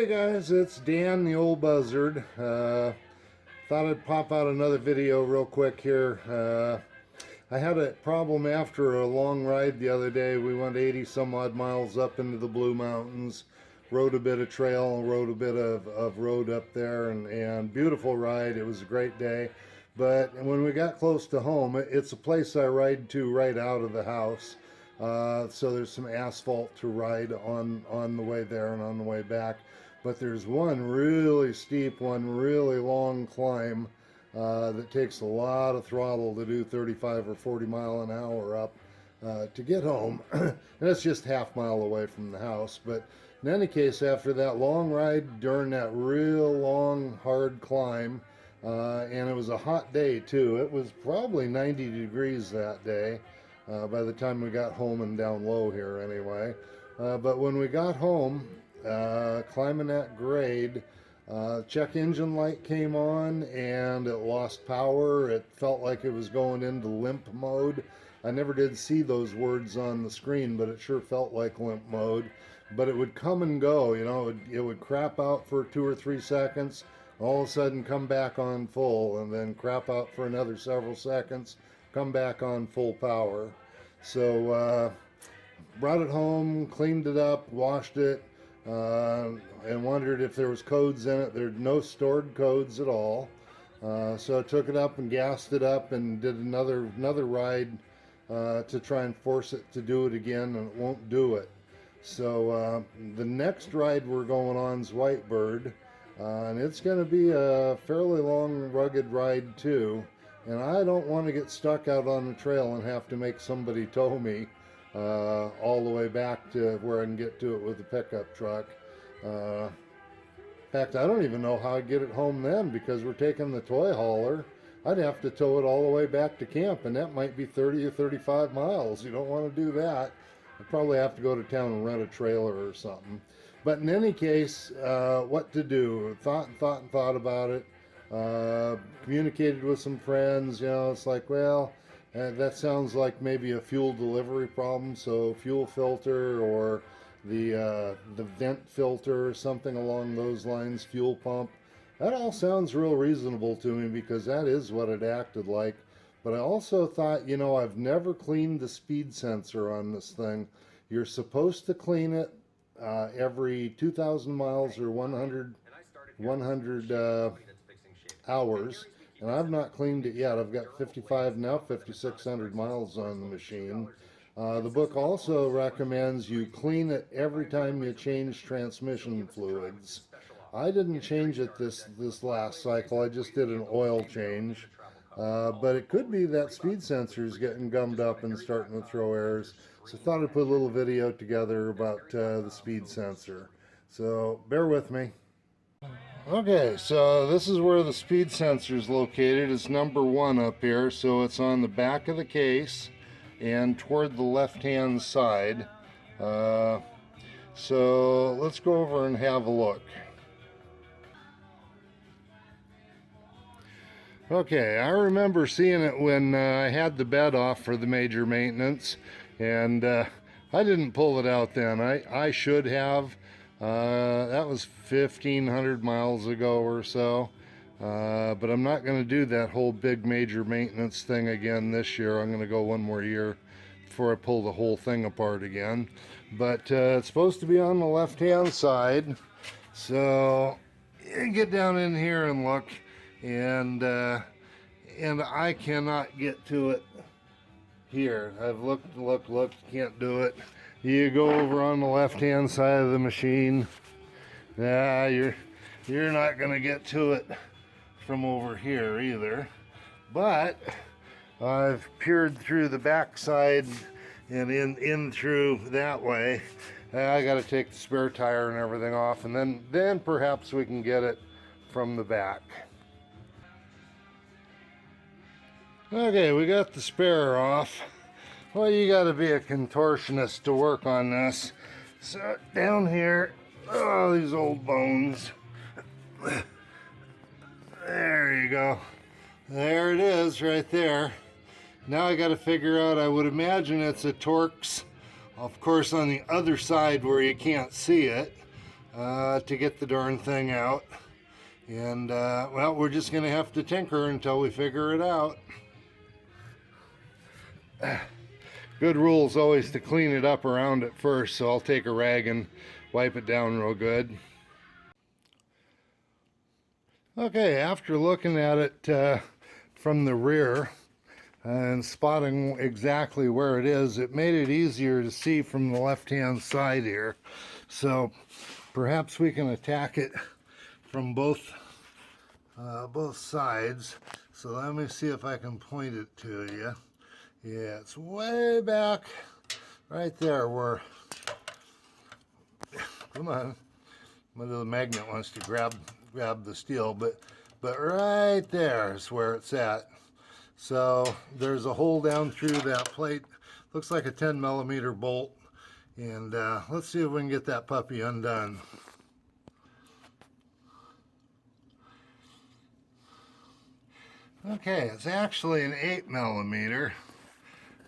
Hey guys, it's Dan the old buzzard. Thought I'd pop out another video real quick here. I had a problem after a long ride the other day. We went 80 some odd miles up into the Blue Mountains, rode a bit of trail, rode a bit of road up there, and beautiful ride. It was a great day. But when we got close to home, it's a place I ride to right out of the house. So there's some asphalt to ride on the way there and on the way back. But there's one really steep, one really long climb that takes a lot of throttle to do 35 or 40 mile an hour up to get home. And it's just half mile away from the house. But in any case, after that long ride during that real long, hard climb, and it was a hot day too. It was probably 90 degrees that day. By the time we got home and down low here anyway. But when we got home, climbing that grade, check engine light came on and it lost power. It felt like it was going into limp mode. I never did see those words on the screen, but it sure felt like limp mode. But it would come and go, you know, it would crap out for 2 or 3 seconds, all of a sudden come back on full, and then crap out for another several seconds, come back on full power. So brought it home, cleaned it up, washed it, and wondered if there was codes in it. There's no stored codes at all. So I took it up and gassed it up and did another ride to try and force it to do it again, and it won't do it. So the next ride we're going on is Whitebird, and it's going to be a fairly long, rugged ride too. And I don't want to get stuck out on the trail and have to make somebody tow me all the way back to where I can get to it with the pickup truck. In fact, I don't even know how I'd get it home then, because we're taking the toy hauler. I'd have to tow it all the way back to camp, and that might be 30 or 35 miles. You don't want to do that. I'd probably have to go to town and rent a trailer or something. But in any case, what to do? Thought about it. Communicated with some friends. You know, it's like, well, that sounds like maybe a fuel delivery problem, so fuel filter or the vent filter or something along those lines, fuel pump. That all sounds real reasonable to me, because that is what it acted like. But I also thought, you know, I've never cleaned the speed sensor on this thing. You're supposed to clean it every 2,000 miles or 100 hours, and I've not cleaned it yet. I've got 55, now 5,600 miles on the machine. The book also recommends you clean it every time you change transmission fluids. I didn't change it this last cycle. I just did an oil change. But it could be that speed sensor is getting gummed up and starting to throw errors. So I thought I'd put a little video together about the speed sensor. So bear with me. Okay, so this is where the speed sensor is located. It's number 1 up here, so it's on the back of the case and toward the left-hand side. So let's go over and have a look. Okay, I remember seeing it when I had the bed off for the major maintenance, and I didn't pull it out then. I should have. That was 1,500 miles ago or so, but I'm not going to do that whole big major maintenance thing again this year. I'm going to go one more year before I pull the whole thing apart again. But it's supposed to be on the left-hand side, so you get down in here and look, and I cannot get to it here. I've looked, can't do it. You go over on the left-hand side of the machine. Yeah, you're not gonna get to it from over here either. But I've peered through the backside and in through that way. I got to take the spare tire and everything off, and then perhaps we can get it from the back. Okay, we got the spare off. Well, you got to be a contortionist to work on this. So down here, oh, these old bones. There you go. There it is right there. Now I got to figure out, I would imagine it's a Torx, of course, on the other side where you can't see it. to get the darn thing out. And well, we're just gonna have to tinker until we figure it out. Good rule is always to clean it up around it first, so I'll take a rag and wipe it down real good. Okay, after looking at it from the rear and spotting exactly where it is, it made it easier to see from the left-hand side here. So perhaps we can attack it from both sides. So let me see if I can point it to you. Yeah, it's way back right there where, come on, the magnet wants to grab the steel, but right there is where it's at. So there's a hole down through that plate. Looks like a 10mm bolt. And let's see if we can get that puppy undone. Okay, it's actually an 8mm.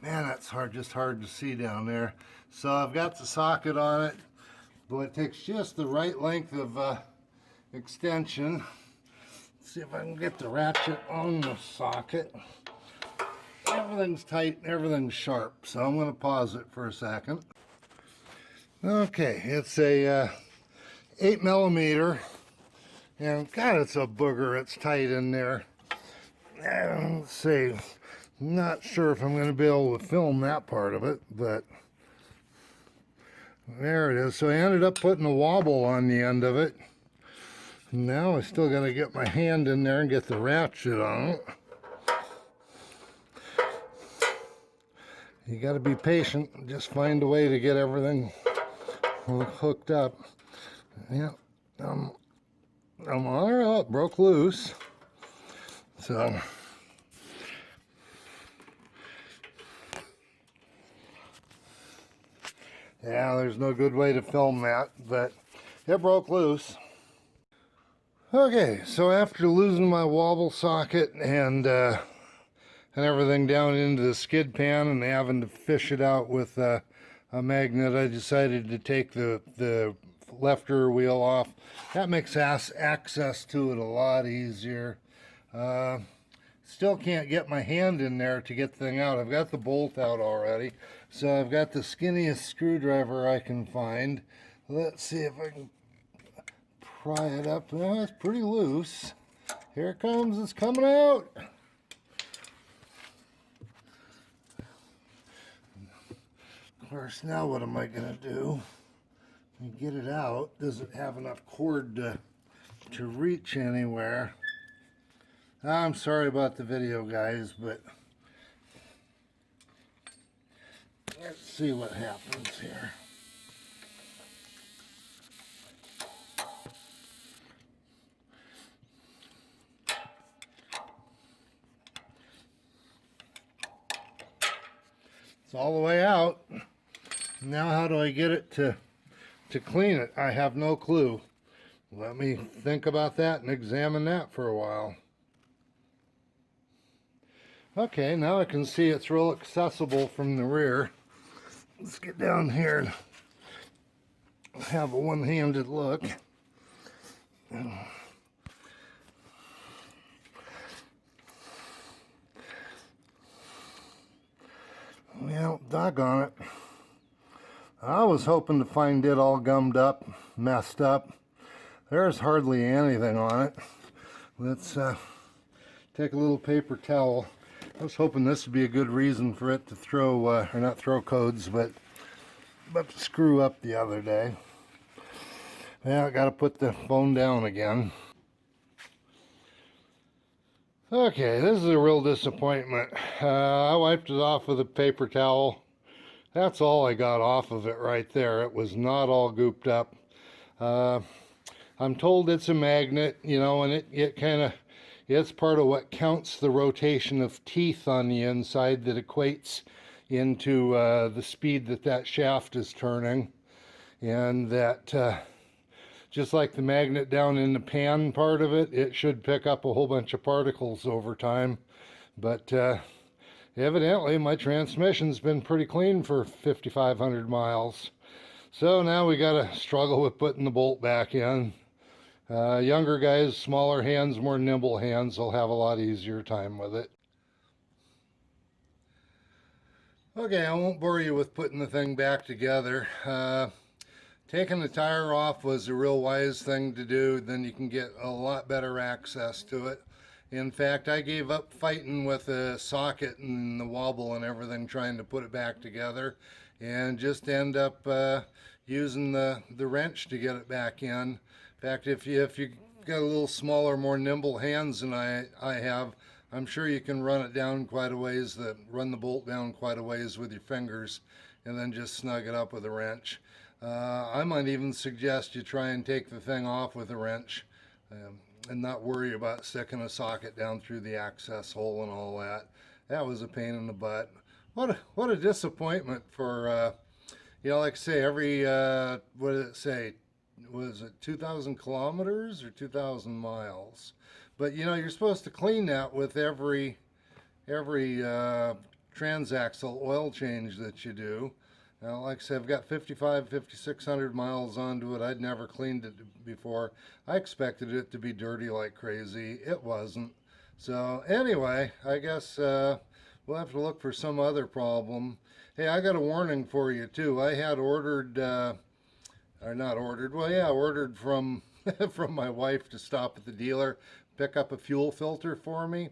Man, that's just hard to see down there. So I've got the socket on it, but it takes just the right length of extension. Let's see if I can get the ratchet on the socket. Everything's tight, everything's sharp, so I'm going to pause it for a second. Okay, it's a 8mm, and God, it's a booger. It's tight in there. Let's see. Not sure if I'm going to be able to film that part of it, but there it is. So I ended up putting a wobble on the end of it. Now I still got to get my hand in there and get the ratchet on it. You got to be patient. Just find a way to get everything hooked up. Yeah, I'm all right. It broke loose. So. Yeah, there's no good way to film that, but it broke loose. Okay, so after losing my wobble socket and everything down into the skid pan and having to fish it out with a magnet, I decided to take the left rear wheel off. That makes access to it a lot easier. Still can't get my hand in there to get the thing out. I've got the bolt out already, so I've got the skinniest screwdriver I can find. Let's see if I can pry it up. Well, it's pretty loose. Here it comes. It's coming out. Of course, now what am I going to do? Get it out. Does it have enough cord to reach anywhere? I'm sorry about the video, guys, but let's see what happens here. It's all the way out. Now how do I get it to clean it? I have no clue. Let me think about that and examine that for a while. Okay, now I can see it's real accessible from the rear. Let's get down here and have a one-handed look. Well, doggone it. I was hoping to find it all gummed up, messed up. There's hardly anything on it. Let's take a little paper towel. I was hoping this would be a good reason for it to throw, or not throw codes, but screw up the other day. Yeah, I got to put the phone down again. Okay, this is a real disappointment. I wiped it off with a paper towel. That's all I got off of it right there. It was not all gooped up. I'm told it's a magnet, you know, and it kind of, it's part of what counts the rotation of teeth on the inside that equates into the speed that shaft is turning. And that, just like the magnet down in the pan part of it, it should pick up a whole bunch of particles over time. But evidently my transmission's been pretty clean for 5,500 miles. So now we got to struggle with putting the bolt back in. Younger guys, smaller hands, more nimble hands, will have a lot easier time with it. Okay, I won't bore you with putting the thing back together. Taking the tire off was a real wise thing to do. Then you can get a lot better access to it. In fact, I gave up fighting with the socket and the wobble and everything trying to put it back together, and just end up using the wrench to get it back in. In fact, if you got a little smaller, more nimble hands than I have, I'm sure you can run it down quite a ways, run the bolt down quite a ways with your fingers, and then just snug it up with a wrench. I might even suggest you try and take the thing off with a wrench, and not worry about sticking a socket down through the access hole and all that. That was a pain in the butt. What a disappointment for, like I say, every, what did it say? Was it 2,000 kilometers or 2,000 miles? But you're supposed to clean that with every transaxle oil change that you do. Now, like I said, I've got 5,600 miles onto it. I'd never cleaned it before. I expected it to be dirty like crazy. It wasn't. So anyway, I guess we'll have to look for some other problem. Hey, I got a warning for you too. I had ordered, or not ordered, well, yeah, ordered from from my wife to stop at the dealer, pick up a fuel filter for me,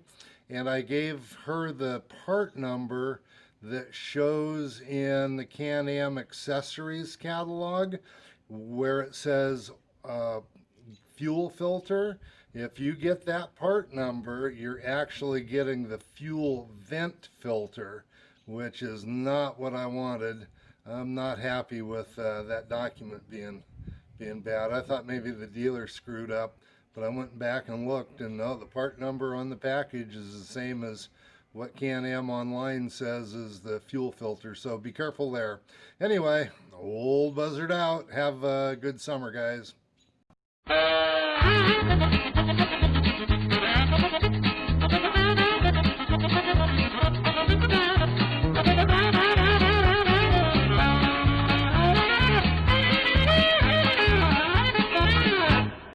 and I gave her the part number that shows in the Can-Am accessories catalog where it says fuel filter. If you get that part number, you're actually getting the fuel vent filter, which is not what I wanted. I'm not happy with that document being bad. I thought maybe the dealer screwed up, but I went back and looked, and no, the part number on the package is the same as what Can-Am online says is the fuel filter, so be careful there. Anyway, old buzzard out. Have a good summer, guys.